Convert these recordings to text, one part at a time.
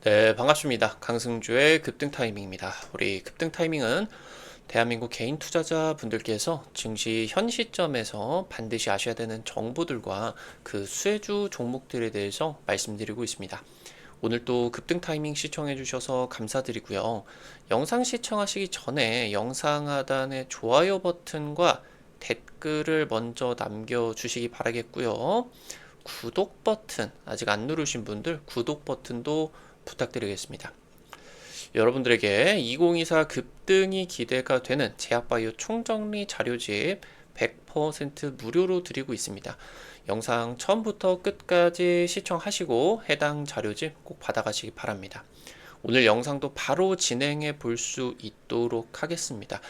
네, 반갑습니다. 강승주의 급등 타이밍입니다. 우리 급등 타이밍은 대한민국 개인 투자자 분들께서 증시 현 시점에서 반드시 아셔야 되는 정보들과 그 수혜주 종목들에 대해서 말씀드리고 있습니다. 오늘 또 급등 타이밍 시청해 주셔서 감사드리고요. 영상 시청하시기 전에 영상 하단의 좋아요 버튼과 댓글을 먼저 남겨주시기 바라겠고요. 구독 버튼 아직 안 누르신 분들 구독 버튼도 부탁드리겠습니다. 여러분들에게 2024 급등이 기대가 되는 제약바이오 총정리 자료집 100% 무료로 드리고 있습니다. 영상 처음부터 끝까지 시청하시고 해당 자료집 꼭 받아가시기 바랍니다. 오늘 영상도 바로 진행해 볼 수 있도록 하겠습니다.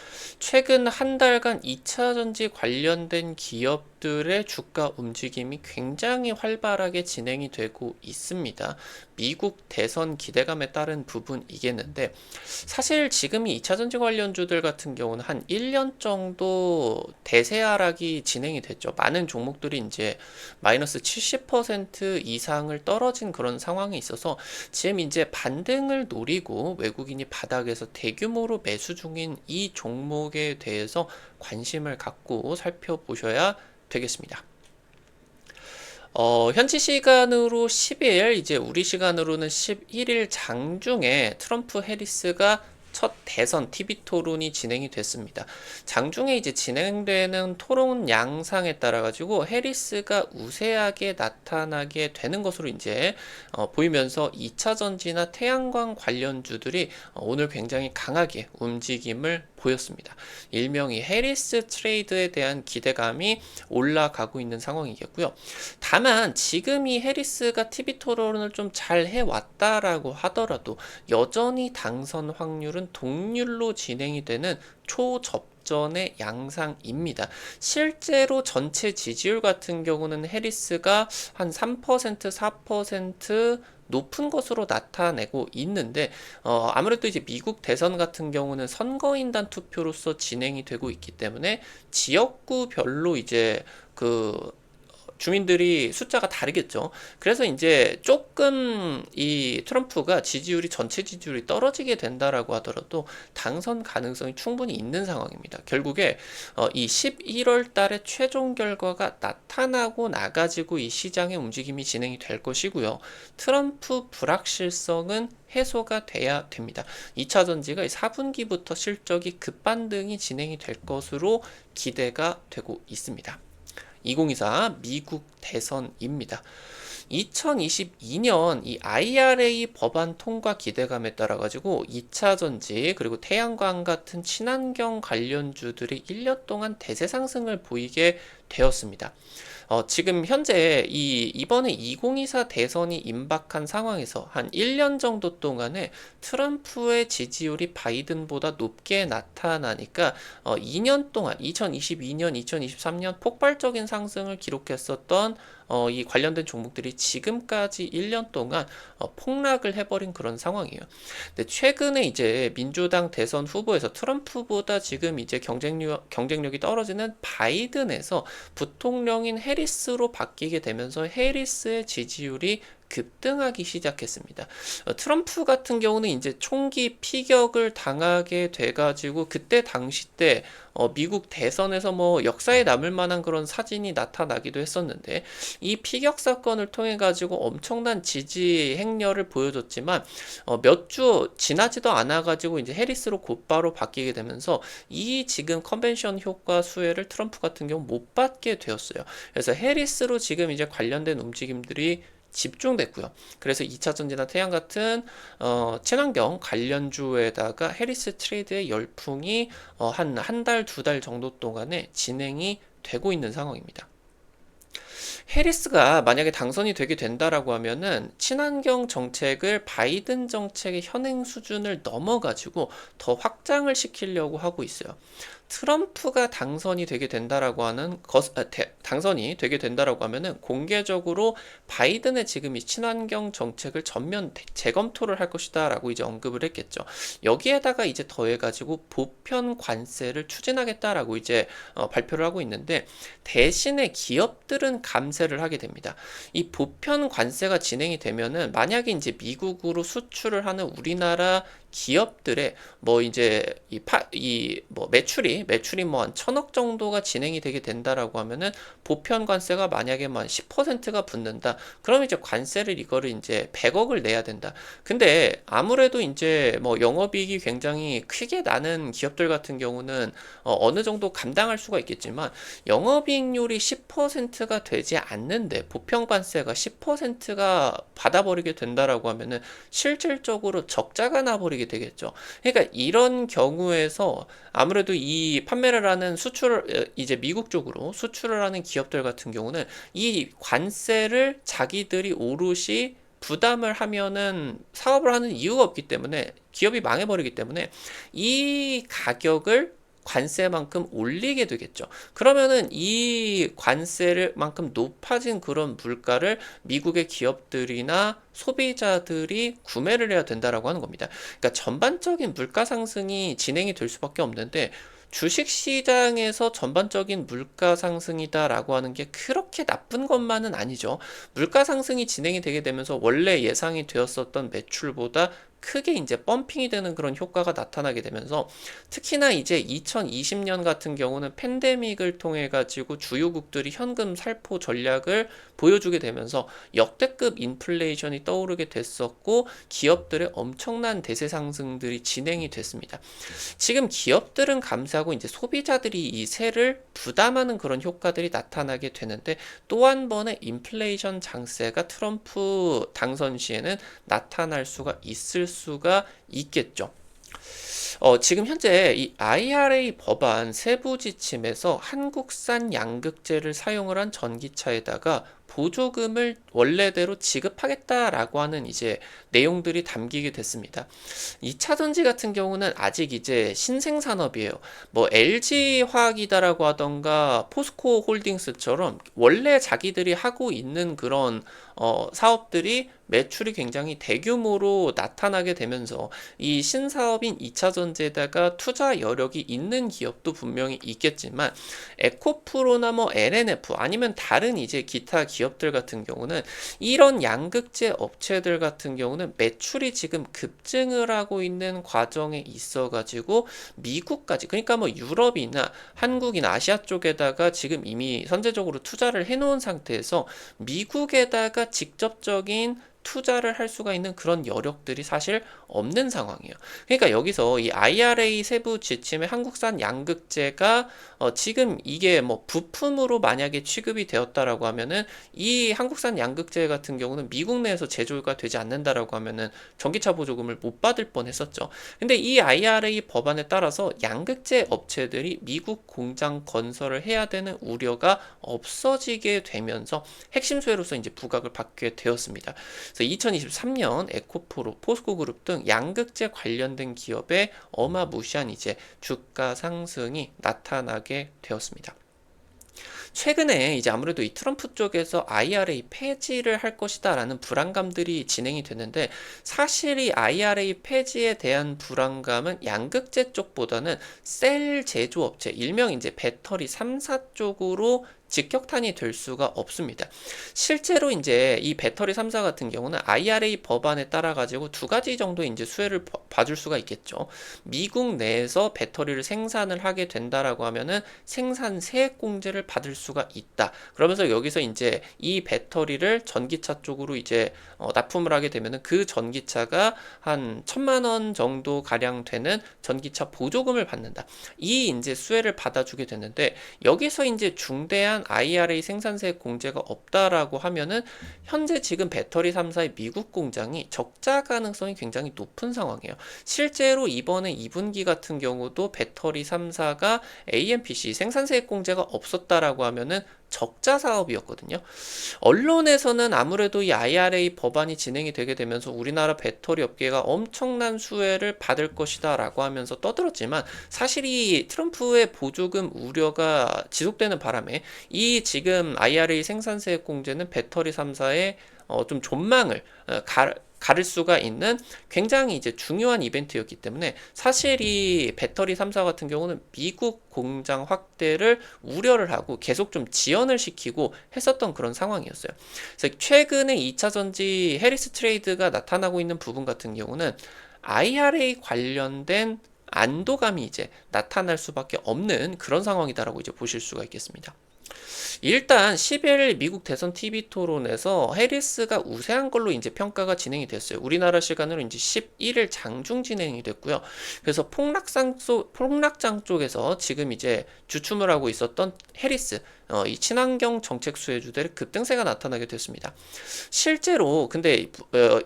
최근 한 달간 2차전지 관련된 기업들의 주가 움직임이 굉장히 활발하게 진행이 되고 있습니다. 미국 대선 기대감에 따른 부분이겠는데, 사실 지금 이 2차전지 관련주들 같은 경우는 한 1년 정도 대세 하락이 진행이 됐죠. 많은 종목들이 이제 마이너스 70% 이상을 떨어진 그런 상황이 있어서 지금 이제 반등을 노리고 외국인이 바닥에서 대규모로 매수 중인 이 종목에 대해서 관심을 갖고 살펴보셔야 되겠습니다. 현지 시간으로 10일, 이제 우리 시간으로는 11일 장중에 트럼프 해리스가 첫 대선 TV 토론이 진행이 됐습니다. 장중에 이제 진행되는 토론 양상에 따라 가지고 해리스가 우세하게 나타나게 되는 것으로 이제 보이면서 2차 전지나 태양광 관련주들이 오늘 굉장히 강하게 움직임을 보였습니다. 일명의 해리스 트레이드에 대한 기대감이 올라가고 있는 상황이겠고요. 다만 지금 이 해리스가 TV 토론을 좀 잘 해왔다라고 하더라도 여전히 당선 확률은 동률로 진행이 되는 초접전의 양상입니다. 실제로 전체 지지율 같은 경우는 해리스가 한 3%, 4% 높은 것으로 나타내고 있는데 아무래도 이제 미국 대선 같은 경우는 선거인단 투표로서 진행이 되고 있기 때문에 지역구별로 이제 그 주민들이 숫자가 다르겠죠. 그래서 이제 조금 이 트럼프가 지지율이 전체 지지율이 떨어지게 된다라고 하더라도 당선 가능성이 충분히 있는 상황입니다. 결국에 이 11월 달에 최종 결과가 나타나고 나가지고 이 시장의 움직임이 진행이 될 것이고요. 트럼프 불확실성은 해소가 돼야 됩니다. 2차 전지가 4분기부터 실적이 급반등이 진행이 될 것으로 기대가 되고 있습니다. 2024 미국 대선입니다. 2022년 이 IRA 법안 통과 기대감에 따라 가지고 2차 전지 그리고 태양광 같은 친환경 관련주들이 1년 동안 대세 상승을 보이게 되었습니다. 지금 현재 이번에 2024 대선이 임박한 상황에서 한 1년 정도 동안에 트럼프의 지지율이 바이든보다 높게 나타나니까 2년 동안 2022년, 2023년 폭발적인 상승을 기록했었던 이 관련된 종목들이 지금까지 1년 동안 폭락을 해버린 그런 상황이에요. 근데 최근에 이제 민주당 대선 후보에서 트럼프보다 지금 이제 경쟁력이 떨어지는 바이든에서 부통령인 해리스로 바뀌게 되면서 해리스의 지지율이 급등하기 시작했습니다. 트럼프 같은 경우는 이제 총기 피격을 당하게 돼가지고 그때 당시 때 미국 대선에서 뭐 역사에 남을 만한 그런 사진이 나타나기도 했었는데 이 피격 사건을 통해 가지고 엄청난 지지 행렬을 보여줬지만 몇 주 지나지도 않아 가지고 이제 해리스로 곧바로 바뀌게 되면서 이 지금 컨벤션 효과 수혜를 트럼프 같은 경우 못 받게 되었어요. 그래서 해리스로 지금 이제 관련된 움직임들이 집중됐고요. 그래서 2차 전지나 태양 같은 친환경 관련주에다가 해리스 트레이드의 열풍이 한 달, 두 달 정도 동안에 진행이 되고 있는 상황입니다. 해리스가 만약에 당선이 되게 된다라고 하면은 친환경 정책을 바이든 정책의 현행 수준을 넘어가지고 더 확장을 시키려고 하고 있어요. 트럼프가 당선이 되게 된다라고 하는 당선이 되게 된다라고 하면은 공개적으로 바이든의 지금 이 친환경 정책을 전면 재검토를 할 것이다라고 이제 언급을 했겠죠. 여기에다가 이제 더해가지고 보편 관세를 추진하겠다라고 이제 발표를 하고 있는데, 대신에 기업들은 감세를 하게 됩니다. 이 보편 관세가 진행이 되면은 만약에 이제 미국으로 수출을 하는 우리나라 기업들의 뭐 이제 뭐 매출이 뭐 한 1,000억 정도가 진행이 되게 된다라고 하면은 보편 관세가 만약에 뭐 한 10%가 붙는다. 그럼 이제 관세를 이거를 이제 100억을 내야 된다. 근데 아무래도 이제 뭐 영업이익이 굉장히 크게 나는 기업들 같은 경우는 어느 정도 감당할 수가 있겠지만, 영업이익률이 10%가 되지 않는데 보편 관세가 10%가 받아버리게 된다라고 하면은 실질적으로 적자가 나버리게 되겠죠. 그러니까 이런 경우에서 아무래도 이 판매를 하는 이제 미국 쪽으로 수출을 하는 기업들 같은 경우는 이 관세를 자기들이 오롯이 부담을 하면은 사업을 하는 이유가 없기 때문에, 기업이 망해버리기 때문에 이 가격을 관세만큼 올리게 되겠죠. 그러면은 이 관세를 만큼 높아진 그런 물가를 미국의 기업들이나 소비자들이 구매를 해야 된다라고 하는 겁니다. 그러니까 전반적인 물가 상승이 진행이 될 수밖에 없는데, 주식시장에서 전반적인 물가 상승이다라고 하는 게 그렇게 나쁜 것만은 아니죠. 물가 상승이 진행이 되게 되면서 원래 예상이 되었었던 매출보다 크게 이제 펌핑이 되는 그런 효과가 나타나게 되면서, 특히나 이제 2020년 같은 경우는 팬데믹을 통해 가지고 주요국들이 현금 살포 전략을 보여주게 되면서 역대급 인플레이션이 떠오르게 됐었고, 기업들의 엄청난 대세 상승들이 진행이 됐습니다. 지금 기업들은 감사하고 이제 소비자들이 이 세를 부담하는 그런 효과들이 나타나게 되는데, 또 한 번의 인플레이션 장세가 트럼프 당선 시에는 나타날 수가 있을 수가 있겠죠. 지금 현재 이 IRA 법안 세부 지침에서 한국산 양극재를 사용을 한 전기차에다가 보조금을 원래대로 지급하겠다라고 하는 이제 내용들이 담기게 됐습니다. 이 차전지 같은 경우는 아직 이제 신생 산업이에요. 뭐 LG 화학이다라고 하던가 포스코 홀딩스처럼 원래 자기들이 하고 있는 그런 사업들이 매출이 굉장히 대규모로 나타나게 되면서 이 신사업인 2차 전지에다가 투자 여력이 있는 기업도 분명히 있겠지만, 에코프로나 뭐 LNF 아니면 다른 이제 기타 기업들 같은 경우는, 이런 양극재 업체들 같은 경우는 매출이 지금 급증을 하고 있는 과정에 있어 가지고 미국까지, 그러니까 뭐 유럽이나 한국이나 아시아 쪽에다가 지금 이미 선제적으로 투자를 해놓은 상태에서 미국에다가 직접적인 투자를 할 수가 있는 그런 여력들이 사실 없는 상황이에요. 그러니까 여기서 이 IRA 세부 지침의 한국산 양극재가 지금 이게 뭐 부품으로 만약에 취급이 되었다라고 하면은, 이 한국산 양극재 같은 경우는 미국 내에서 제조가 되지 않는다라고 하면은 전기차 보조금을 못 받을 뻔했었죠. 근데 이 IRA 법안에 따라서 양극재 업체들이 미국 공장 건설을 해야 되는 우려가 없어지게 되면서 핵심 수혜로서 이제 부각을 받게 되었습니다. 그래서 2023년 에코프로, 포스코그룹 등 양극재 관련된 기업의 어마무시한 이제 주가 상승이 나타나게 되었습니다. 최근에 이제 아무래도 이 트럼프 쪽에서 IRA 폐지를 할 것이다라는 불안감들이 진행이 되는데, 사실 이 IRA 폐지에 대한 불안감은 양극재 쪽보다는 셀 제조업체, 일명 이제 배터리 3사 쪽으로 직격탄이 될 수가 없습니다. 실제로 이제 이 배터리 3사 같은 경우는 IRA 법안에 따라 가지고 두 가지 정도 이제 수혜를 봐줄 수가 있겠죠. 미국 내에서 배터리를 생산을 하게 된다라고 하면은 생산 세액 공제를 받을 수가 있다. 그러면서 여기서 이제 이 배터리를 전기차 쪽으로 이제 납품을 하게 되면은 그 전기차가 한 1,000만 원 정도 가량 되는 전기차 보조금을 받는다. 이 이제 수혜를 받아주게 되는데, 여기서 이제 중대한 IRA 생산세 공제가 없다라고 하면은 현재 지금 배터리 3사의 미국 공장이 적자 가능성이 굉장히 높은 상황이에요. 실제로 이번에 2분기 같은 경우도 배터리 3사가 AMPC 생산세 공제가 없었다라고 하면은 적자 사업이었거든요. 언론에서는 아무래도 이 IRA 법안이 진행이 되게 되면서 우리나라 배터리 업계가 엄청난 수혜를 받을 것이다 라고 하면서 떠들었지만, 사실 이 트럼프의 보조금 우려가 지속되는 바람에 이 지금 IRA 생산세액 공제는 배터리 3사의 좀 전망을 가를 수가 있는 굉장히 이제 중요한 이벤트였기 때문에, 사실 이 배터리 3사 같은 경우는 미국 공장 확대를 우려를 하고 계속 좀 지연을 시키고 했었던 그런 상황이었어요. 그래서 최근에 2차 전지 해리스 트레이드가 나타나고 있는 부분 같은 경우는 IRA 관련된 안도감이 이제 나타날 수밖에 없는 그런 상황이다라고 이제 보실 수가 있겠습니다. 일단 10일 미국 대선 TV 토론에서 해리스가 우세한 걸로 이제 평가가 진행이 됐어요. 우리나라 시간으로 이제 11일 장중 진행이 됐고요. 그래서 폭락장 쪽에서 지금 이제 주춤을 하고 있었던 해리스, 이 친환경 정책 수혜주들의 급등세가 나타나게 됐습니다. 실제로 근데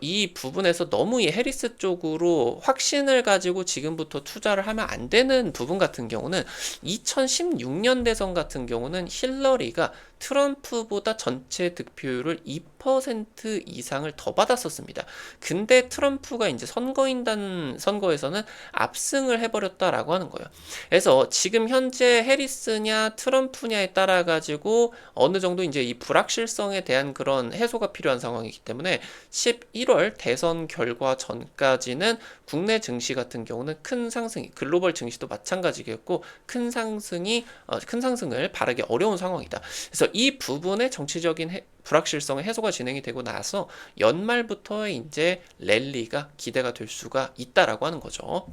이 부분에서 너무 이 해리스 쪽으로 확신을 가지고 지금부터 투자를 하면 안 되는 부분 같은 경우는, 2016년 대선 같은 경우는 힐러리가 트럼프보다 전체 득표율을 2% 이상을 더 받았었습니다. 근데 트럼프가 이제 선거인단 선거에서는 압승을 해버렸다라고 하는 거예요. 그래서 지금 현재 해리스냐 트럼프냐에 따라 가지고 어느 정도 이제 이 불확실성에 대한 그런 해소가 필요한 상황이기 때문에, 11월 대선 결과 전까지는 국내 증시 같은 경우는 큰 상승이, 글로벌 증시도 마찬가지겠고 큰 상승을 바라기 어려운 상황이다. 그래서 이 부분의 정치적인 불확실성의 해소가 진행이 되고 나서 연말부터 이제 랠리가 기대가 될 수가 있다라고 하는 거죠.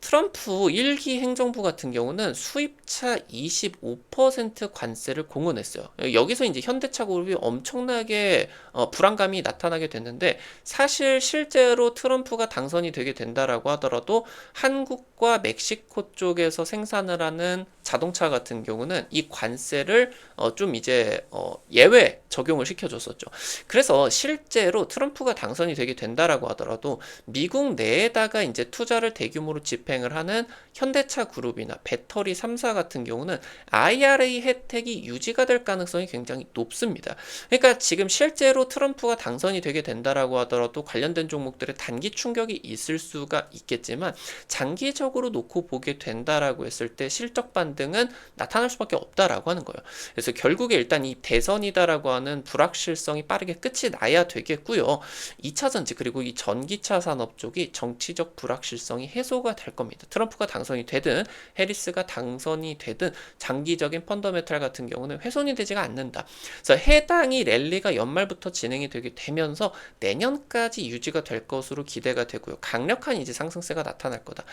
트럼프 1기 행정부 같은 경우는 수입차 25% 관세를 공언했어요. 여기서 이제 현대차 그룹이 엄청나게 불안감이 나타나게 됐는데, 사실 실제로 트럼프가 당선이 되게 된다라고 하더라도 한국과 멕시코 쪽에서 생산을 하는 자동차 같은 경우는 이 관세를 좀 이제 예외 적용을 시켜줬었죠. 그래서 실제로 트럼프가 당선이 되게 된다라고 하더라도 미국 내에다가 이제 투자를 대규모로 집행을 하는 현대차 그룹이나 배터리 3사 같은 경우는 IRA 혜택이 유지가 될 가능성이 굉장히 높습니다. 그러니까 지금 실제로 트럼프가 당선이 되게 된다라고 하더라도 관련된 종목들의 단기 충격이 있을 수가 있겠지만, 장기적으로 놓고 보게 된다라고 했을 때 실적 반등은 나타날 수밖에 없다라고 하는 거예요. 그래서 결국에 일단 이 대선이다라고 하는 불확실성이 빠르게 끝이 나야 되겠고요. 2차 전지 그리고 이 전기차 산업 쪽이 정치적 불확실성이 해소가 될 겁니다. 트럼프가 당선이 되든 해리스가 당선이 되든 장기적인 펀더멘탈 같은 경우는 훼손이 되지가 않는다. 그래서 해당이 랠리가 연말부터 진행이 되게 되면서 내년까지 유지가 될 것으로 기대가 되고요. 강력한 이제 상승세가 나타날 거다.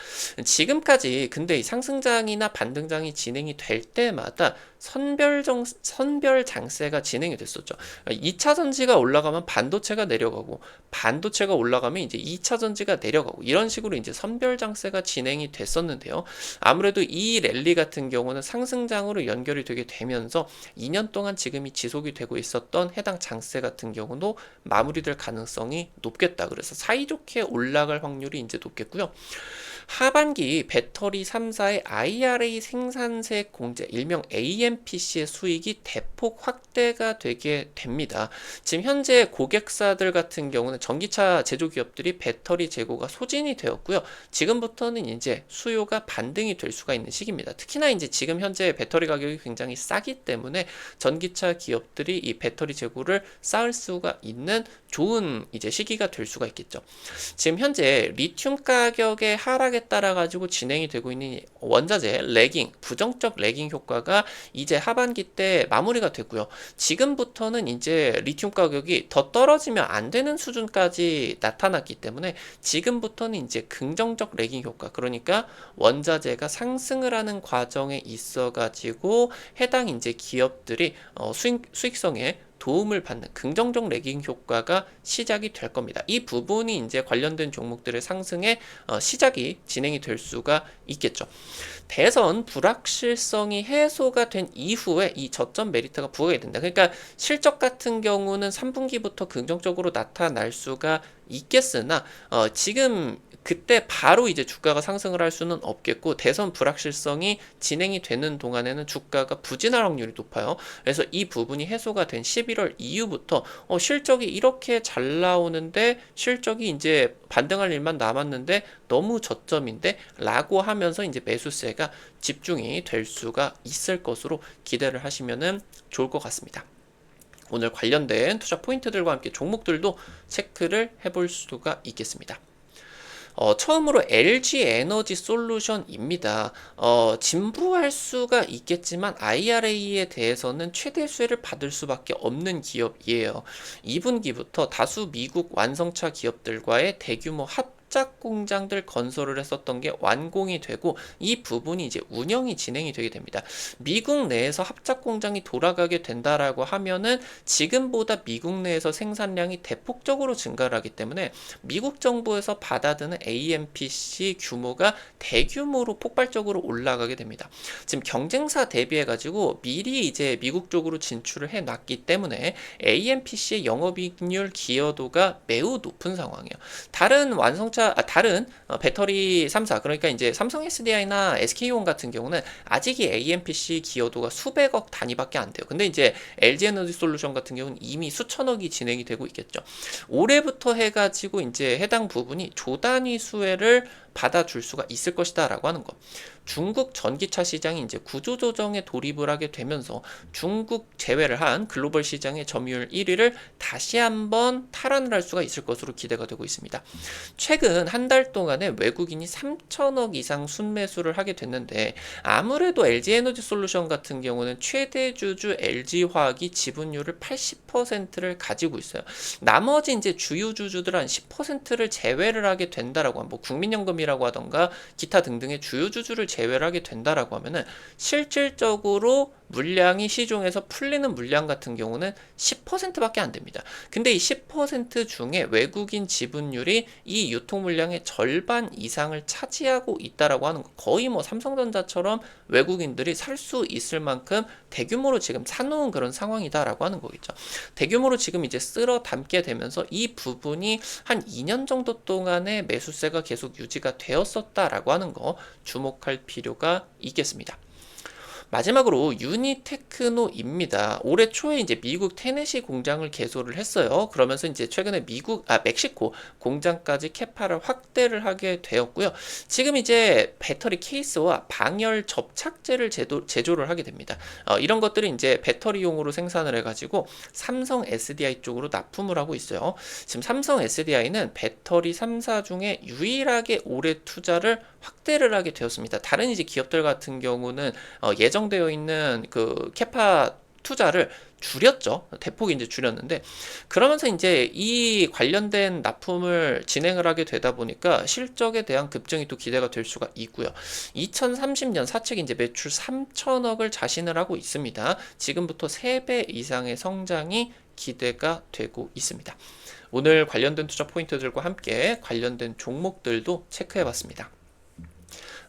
지금까지 근데 이 상승장이나 반등장이 진행이 될 때마다 선별 장세가 진행이 됐었죠. 2차 전지가 올라가면 반도체가 내려가고, 반도체가 올라가면 이제 2차 전지가 내려가고, 이런 식으로 이제 선별 장세가 진행이 됐었는데요. 아무래도 이 랠리 같은 경우는 상승장으로 연결이 되게 되면서 2년 동안 지금이 지속이 되고 있었던 해당 장세 같은 경우도 마무리될 가능성이 높겠다. 그래서 사이좋게 올라갈 확률이 이제 높겠고요. 하반기 배터리 3사의 IRA 생산세 공제, 일명 AMPC의 수익이 대폭 확대가 되게 됩니다. 지금 현재 고객사들 같은 경우는 전기차 제조기업들이 배터리 재고가 소진이 되었고요. 지금부터는 이제 수요가 반등이 될 수가 있는 시기입니다. 특히나 이제 지금 현재 배터리 가격이 굉장히 싸기 때문에 전기차 기업들이 이 배터리 재고를 쌓을 수가 있는 좋은 이제 시기가 될 수가 있겠죠. 지금 현재 리튬 가격의 하락에 따라 가지고 진행이 되고 있는 원자재 레깅, 부정적 레깅 효과가 이제 하반기 때 마무리가 되고요. 지금부터는 이제 리튬 가격이 더 떨어지면 안 되는 수준까지 나타났기 때문에 지금부터는 이제 긍정적 레깅 효과, 그러니까 원자재가 상승을 하는 과정에 있어 가지고 해당 이제 기업들이 수익성에 도움을 받는 긍정적 레깅 효과가 시작이 될 겁니다. 이 부분이 이제 관련된 종목들의 상승에 시작이 진행이 될 수가 있겠죠. 대선 불확실성이 해소가 된 이후에 이 저점 메리트가 부각이 된다. 그러니까 실적 같은 경우는 3분기부터 긍정적으로 나타날 수가 있겠으나 지금 그때 바로 이제 주가가 상승을 할 수는 없겠고, 대선 불확실성이 진행이 되는 동안에는 주가가 부진할 확률이 높아요. 그래서 이 부분이 해소가 된 11월 이후부터 실적이 이렇게 잘 나오는데, 실적이 이제 반등할 일만 남았는데 너무 저점인데 라고 하면서 이제 매수세가 집중이 될 수가 있을 것으로 기대를 하시면은 좋을 것 같습니다. 오늘 관련된 투자 포인트들과 함께 종목들도 체크를 해볼 수가 있겠습니다. 처음으로 LG 에너지 솔루션입니다. 진부할 수가 있겠지만 IRA에 대해서는 최대 수혜를 받을 수밖에 없는 기업이에요. 2분기부터 다수 미국 완성차 기업들과의 대규모 합작 공장들 건설을 했었던 게 완공이 되고, 이 부분이 이제 운영이 진행이 되게 됩니다. 미국 내에서 합작 공장이 돌아가게 된다라고 하면은 지금보다 미국 내에서 생산량이 대폭적으로 증가를 하기 때문에 미국 정부에서 받아드는 AMPC 규모가 대규모로 폭발적으로 올라가게 됩니다. 지금 경쟁사 대비해 가지고 미리 이제 미국 쪽으로 진출을 해 놨기 때문에 AMPC의 영업이익률 기여도가 매우 높은 상황이에요. 다른 배터리 3사, 그러니까 이제 삼성 SDI나 SK온 같은 경우는 아직 이 AMPC 기여도가 수백억 단위밖에 안 돼요. 근데 이제 LG 에너지 솔루션 같은 경우는 이미 수천억이 진행이 되고 있겠죠. 올해부터 해가지고 이제 해당 부분이 조 단위 수혜를 받아줄 수가 있을 것이다 라고 하는 거. 중국 전기차 시장이 이제 구조조정에 돌입을 하게 되면서 중국 제외를 한 글로벌 시장의 점유율 1위를 다시 한번 탈환을 할 수가 있을 것으로 기대가 되고 있습니다. 최근 한 달 동안에 외국인이 3천억 이상 순매수를 하게 됐는데, 아무래도 LG에너지 솔루션 같은 경우는 최대 주주 LG화학이 지분율을 80%를 가지고 있어요. 나머지 이제 주요 주주들 한 10%를 제외를 하게 된다라고 하면, 뭐 국민연금이라고 하던가 기타 등등의 주요 주주를 제외를 하게 된다라고 하면은 실질적으로 물량이 시중에서 풀리는 물량 같은 경우는 10%밖에 안 됩니다. 근데 이 10% 중에 외국인 지분율이 이 유통 물량의 절반 이상을 차지하고 있다라고 하는 거, 거의 뭐 삼성전자처럼 외국인들이 살 수 있을 만큼 대규모로 지금 사놓은 그런 상황이다라고 하는 거겠죠. 대규모로 지금 이제 쓸어 담게 되면서 이 부분이 한 2년 정도 동안의 매수세가 계속 유지가 되었었다라고 하는 거 주목할 필요가 있겠습니다. 마지막으로 유니테크노입니다. 올해 초에 이제 미국 테네시 공장을 개소를 했어요. 그러면서 이제 최근에 멕시코 공장까지 캐파를 확대를 하게 되었고요. 지금 이제 배터리 케이스와 방열 접착제를 제조를 하게 됩니다. 이런 것들이 이제 배터리용으로 생산을 해가지고 삼성 SDI 쪽으로 납품을 하고 있어요. 지금 삼성 SDI는 배터리 3사 중에 유일하게 올해 투자를 확대를 하게 되었습니다. 다른 이제 기업들 같은 경우는 예정되어 있는 그 캐파 투자를 줄였죠. 대폭 이제 줄였는데, 그러면서 이제 이 관련된 납품을 진행을 하게 되다 보니까 실적에 대한 급증이 또 기대가 될 수가 있고요. 2030년 사측 이제 매출 3천억을 자신을 하고 있습니다. 지금부터 3배 이상의 성장이 기대가 되고 있습니다. 오늘 관련된 투자 포인트들과 함께 관련된 종목들도 체크해 봤습니다.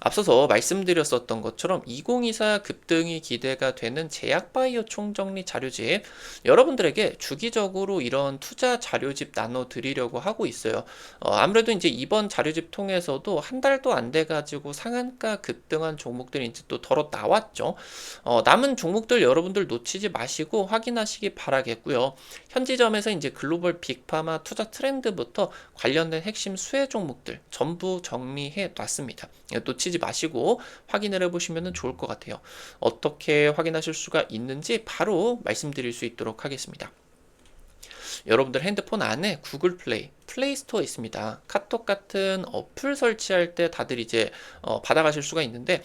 앞서서 말씀드렸었던 것처럼 2024 급등이 기대가 되는 제약바이오 총정리 자료집, 여러분들에게 주기적으로 이런 투자 자료집 나눠드리려고 하고 있어요. 아무래도 이제 이번 자료집 통해서도 한 달도 안 돼가지고 상한가 급등한 종목들이 이제 또 덜어 나왔죠. 남은 종목들 여러분들 놓치지 마시고 확인하시기 바라겠고요. 현지점에서 이제 글로벌 빅파마 투자 트렌드부터 관련된 핵심 수혜 종목들 전부 정리해 놨습니다. 놓치지 마시고 확인을 해보시면 좋을 것 같아요. 어떻게 확인하실 수가 있는지 바로 말씀드릴 수 있도록 하겠습니다. 여러분들 핸드폰 안에 구글 플레이 스토어 있습니다. 카톡 같은 어플 설치할 때 다들 이제 받아가실 수가 있는데,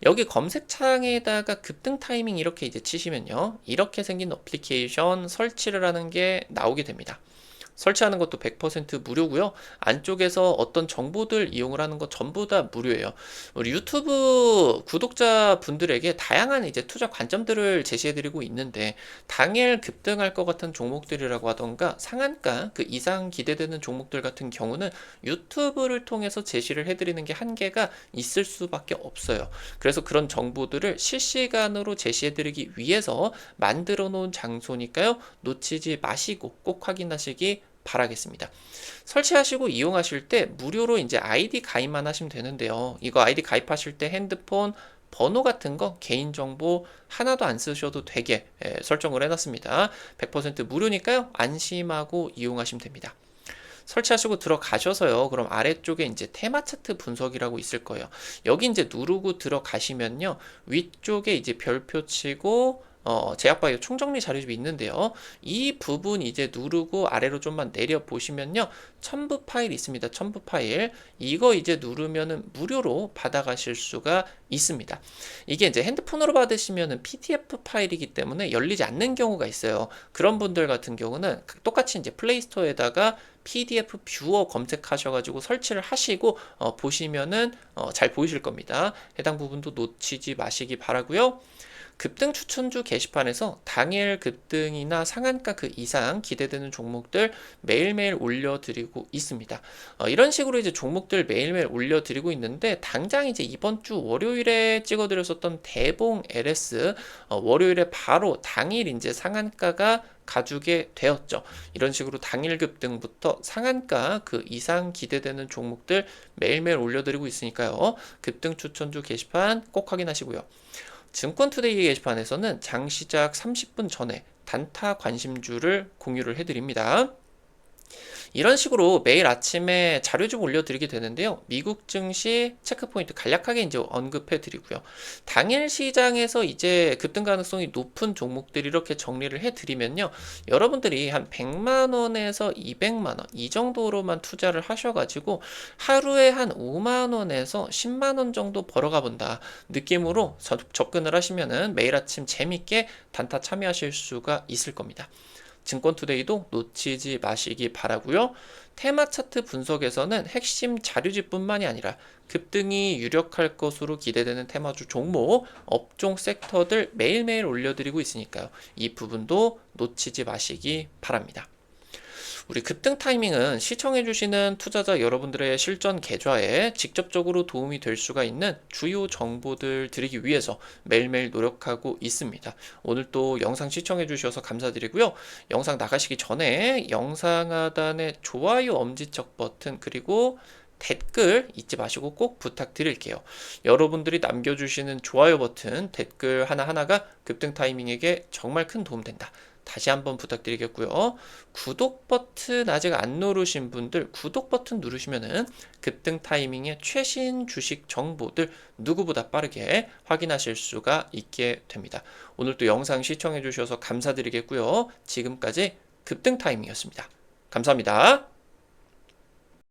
여기 검색창에다가 급등 타이밍 이렇게 이제 치시면요, 이렇게 생긴 어플리케이션 설치를 하는 게 나오게 됩니다. 설치하는 것도 100% 무료고요. 안쪽에서 어떤 정보들 이용을 하는 것 전부 다 무료예요. 우리 유튜브 구독자분들에게 다양한 이제 투자 관점들을 제시해드리고 있는데, 당일 급등할 것 같은 종목들이라고 하던가 상한가 그 이상 기대되는 종목들 같은 경우는 유튜브를 통해서 제시를 해드리는 게 한계가 있을 수밖에 없어요. 그래서 그런 정보들을 실시간으로 제시해드리기 위해서 만들어 놓은 장소니까요. 놓치지 마시고 꼭 확인하시기 바라겠습니다. 설치하시고 이용하실 때 무료로 이제 아이디 가입만 하시면 되는데요. 이거 아이디 가입하실 때 핸드폰 번호 같은 거 개인정보 하나도 안 쓰셔도 되게 설정을 해놨습니다. 100% 무료니까요. 안심하고 이용하시면 됩니다. 설치하시고 들어가셔서요. 그럼 아래쪽에 이제 테마 차트 분석이라고 있을 거예요. 여기 이제 누르고 들어가시면요. 위쪽에 이제 별표 치고 제약 바이오 총정리 자료집이 있는데요. 이 부분 이제 누르고 아래로 좀만 내려 보시면요. 첨부 파일 있습니다. 첨부 파일. 이거 이제 누르면은 무료로 받아가실 수가 있습니다. 이게 이제 핸드폰으로 받으시면은 PDF 파일이기 때문에 열리지 않는 경우가 있어요. 그런 분들 같은 경우는 똑같이 이제 플레이스토어에다가 PDF 뷰어 검색하셔가지고 설치를 하시고 보시면은 잘 보이실 겁니다. 해당 부분도 놓치지 마시기 바라고요. 급등 추천주 게시판에서 당일 급등이나 상한가 그 이상 기대되는 종목들 매일매일 올려드리고 있습니다. 이런 식으로 이제 종목들 매일매일 올려드리고 있는데 당장 이제 이번 주 월요일에 찍어드렸었던 대봉 LS 월요일에 바로 당일 이제 상한가가 가주게 되었죠. 이런 식으로 당일 급등부터 상한가 그 이상 기대되는 종목들 매일매일 올려드리고 있으니까요. 급등 추천주 게시판 꼭 확인하시고요. 증권투데이 게시판에서는 장 시작 30분 전에 단타 관심주를 공유를 해드립니다. 이런 식으로 매일 아침에 자료 좀 올려드리게 되는데요. 미국 증시 체크포인트 간략하게 이제 언급해 드리고요. 당일 시장에서 이제 급등 가능성이 높은 종목들 이렇게 정리를 해 드리면요. 여러분들이 한 100만 원에서 200만 원 이 정도로만 투자를 하셔가지고 하루에 한 5만 원에서 10만 원 정도 벌어가 본다 느낌으로 접근을 하시면은 매일 아침 재밌게 단타 참여하실 수가 있을 겁니다. 증권투데이도 놓치지 마시기 바라고요. 테마 차트 분석에서는 핵심 자료집뿐만이 아니라 급등이 유력할 것으로 기대되는 테마주 종목, 업종 섹터들 매일매일 올려드리고 있으니까요. 이 부분도 놓치지 마시기 바랍니다. 우리 급등 타이밍은 시청해주시는 투자자 여러분들의 실전 계좌에 직접적으로 도움이 될 수가 있는 주요 정보들 드리기 위해서 매일매일 노력하고 있습니다. 오늘 또 영상 시청해주셔서 감사드리고요. 영상 나가시기 전에 영상 하단에 좋아요 엄지척 버튼 그리고 댓글 잊지 마시고 꼭 부탁드릴게요. 여러분들이 남겨주시는 좋아요 버튼, 댓글 하나하나가 급등 타이밍에게 정말 큰 도움 된다. 다시 한번 부탁드리겠고요. 구독 버튼 아직 안 누르신 분들 구독 버튼 누르시면은 급등 타이밍의 최신 주식 정보들 누구보다 빠르게 확인하실 수가 있게 됩니다. 오늘 또 영상 시청해 주셔서 감사드리겠고요. 지금까지 급등 타이밍이었습니다. 감사합니다.